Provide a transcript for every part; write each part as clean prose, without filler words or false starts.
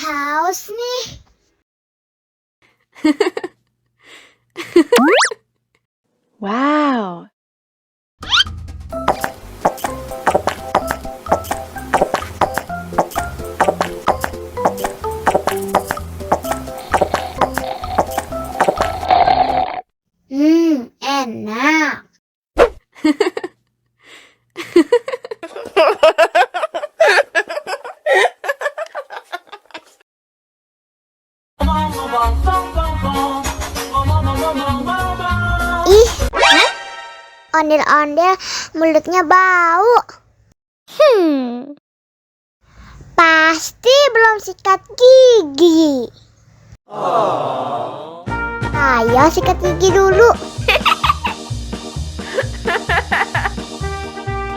Haus nih. Wow. Enak. Ih, ondel-ondel mulutnya bau. Pasti belum sikat gigi. Ayo sikat gigi dulu.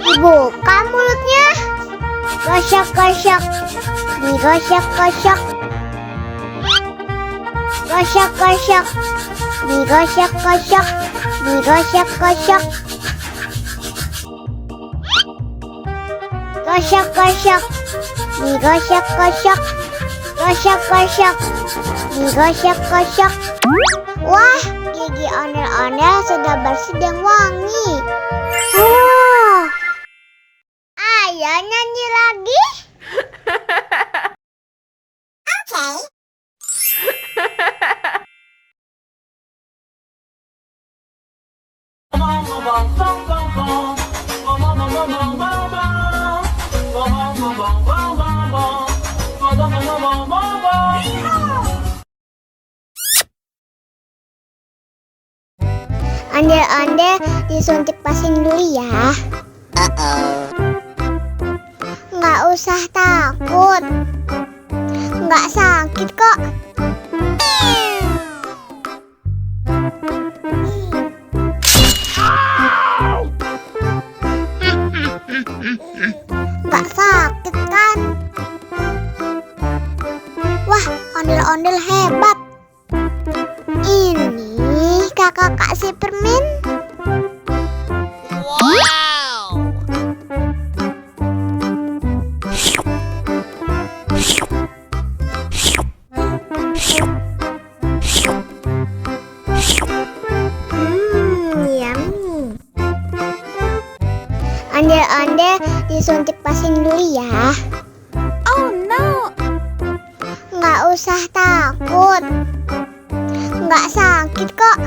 Dibuka mulutnya. Gosok-gosok. Digosok-gosok. Gosok-gosok. Digosok-gosok. Digosok-gosok. Gosok-gosok. Digosok-gosok. Gosok-gosok. Digosok-gosok. Wah, gigi ondel-ondel sudah bersih dan wangi. Ayo nyanyi lagi. Oke. Ondel-ondel disuntik vaksin dulu ya. Nggak usah takut. Nggak sakit kok. Nggak sakit kan? Wah, ondel-ondel hebat. Ini kakak kasih permen. Wow. Yummy. Ondel-ondel disuntik vaksin dulu ya. Oh no. Nggak usah takut. Nggak sakit kok.